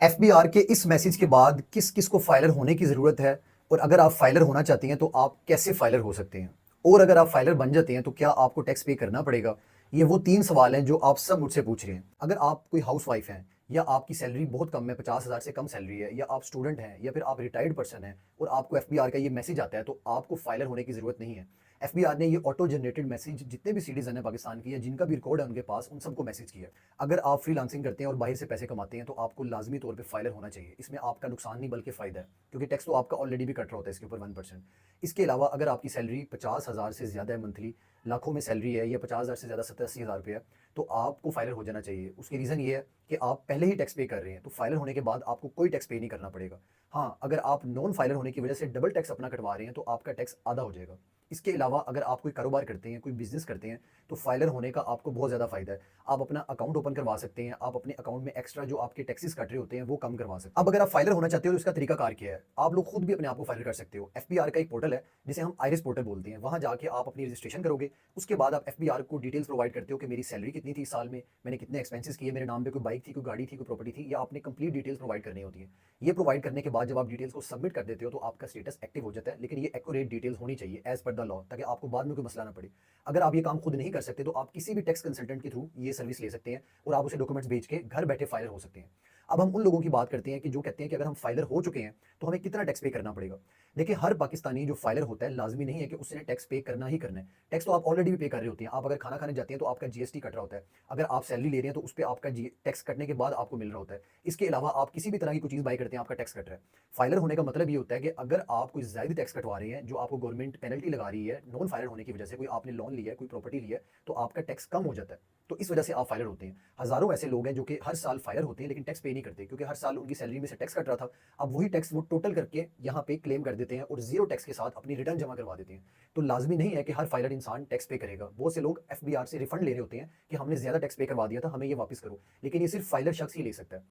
FBR के इस message के बाद किस किस को फाइलर होने की ज़रूरत है और अगर आप फाइलर होना चाहती हैं तो आप कैसे फाइलर हो सकते हैं और अगर आप फाइलर बन जाते हैं तो क्या आपको टैक्स पे करना पड़ेगा। ये वो तीन सवाल हैं जो आप सब मुझसे पूछ रहे हैं। अगर आप कोई हाउस वाइफ हैं या आपकी सैलरी बहुत कम है, 50,000 से कम सैलरी है, या आप स्टूडेंट हैं या फिर आप रिटायर्ड पर्सन हैं और आपको एफबीआर का ये मैसेज आता है, तो आपको फाइलर होने की ज़रूरत नहीं है। एफबीआर ने ये ऑटो जनरेटेड मैसेज जितने भी सिटीजन हैं पाकिस्तान की या जिनका भी रिकॉर्ड है उनके पास, उन सबको मैसेज किया है। अगर आप फ्रीलांसिंग करते हैं और बाहर से पैसे कमाते हैं तो आपको लाजमी तौर पे फाइलर होना चाहिए। इसमें आपका नुकसान नहीं बल्कि फ़ायदा है, क्योंकि टैक्स तो आपका ऑलरेडी भी कट रहा होता है इसके ऊपर 1%। इसके अलावा अगर आपकी सैलरी 50,000 से ज़्यादा है मंथली, लाखों में सैलरी है, या 50,000 से ज़्यादा 70-80 हज़ार रुपये है, तो आपको फाइलर हो जाना चाहिए। उसकी रीज़न ये है कि आप पहले ही टैक्स पे कर रहे हैं, तो फाइलर होने के बाद आपको कोई टैक्स पे नहीं करना पड़ेगा। हाँ, अगर आप नॉन फाइलर होने की वजह से डबल टैक्स अपना कटवा रहे हैं तो आपका टैक्स आधा हो जाएगा। इसके अलावा अगर आप कोई कारोबार करते हैं, कोई बिज़नेस करते हैं, तो फाइलर होने का आपको बहुत ज़्यादा फ़ायदा है। आप अपना अकाउंट ओपन करवा सकते हैं, आप अपने अकाउंट में एक्स्ट्रा जो आपके टैक्सेस कट रहे होते हैं वो कम करवा सकते हैं। अब अगर आप फाइलर होना चाहते हो तो इसका तरीकाकार क्या है? आप लोग खुद भी अपने आप को फाइलर कर सकते हो। एफबीआर का एक पोर्टल है जिसे हम आइरिस पोर्टल बोलते हैं। वहाँ जाके आप अपनी रजिस्ट्रेशन करोगे, उसके बाद आप एफबीआर को डिटेल्स प्रोवाइड करते हो कि मेरी सैलरी कितनी थी साल में, मैंने कितने एक्सपेंसेस किए, मेरे नाम पे कोई बाइक थी, कोई गाड़ी थी, कोई प्रॉपर्टी थी, या आपने कंप्लीट डिटेल्स प्रोवाइड करनी होती है। ये प्रोवाइड करने के बाद जब आप डिटेल्स को सबमिट कर देते हो तो आपका स्टेटस एक्टिव हो जाता है, लेकिन ये एक्यूरेट डिटेल्स होनी चाहिए एज पर द लॉ, ताकि आपको बाद में कोई मसला ना पड़े। अगर आप ये काम खुद नहीं कर सकते तो आप किसी भी टैक्स कंसल्टेंट के थ्रू ये सर्विस ले सकते हैं और आप उसे डॉक्यूमेंट्स भेज के घर बैठे फाइलर हो सकते हैं। अब हम उन लोगों की बात करते हैं कि जो कहते हैं कि अगर हम फाइलर हो चुके हैं तो हमें कितना टैक्स पे करना पड़ेगा। देखिए, हर पाकिस्तानी जो फाइलर होता है लाजमी नहीं है कि उसने टैक्स पे करना ही करना है। टैक्स तो आप ऑलरेडी भी पे कर रहे होते हैं। आप अगर खाना खाने जाते हैं तो आपका जीएसटी कट रहा होता है। अगर आप सैलरी ले रहे हैं तो उस पर आपका जी टैक्स कटने के बाद आपको मिल रहा होता है। इसके अलावा आप किसी भी तरह की कोई चीज़ बाई करते हैं, आपका टैक्स कट रहा है। फाइलर होने का मतलब ये होता है कि अगर आप कोई ज़्यादा टैक्स कटवा रहे हैं जो आपको गवर्नमेंट पेनल्टी लगा रही है नॉन फाइलर होने की वजह से, कोई आपने लोन लिया है, कोई प्रॉपर्टी लिया है, तो आपका टैक्स कम हो जाता है। तो इस वजह से आप फाइलर होते हैं। हज़ारों ऐसे लोग हैं जो कि हर साल फाइलर होते हैं लेकिन टैक्स पे नहीं करते, क्योंकि हर साल उनकी सैलरी में से टैक्स कट रहा था। अब वही टैक्स वो टोटल करके यहाँ पे क्लेम कर देते हैं और ज़ीरो टैक्स के साथ अपनी रिटर्न जमा करवा देते हैं। तो लाज़मी नहीं है कि हर फाइलर इंसान टैक्स पे करेगा। बहुत से लोग एफबीआर से रिफंड ले रहे होते हैं कि हमने ज़्यादा टैक्स पे करवा दिया था, हमें ये वापस करो। लेकिन ये सिर्फ फाइलर शख्स ही ले सकता है।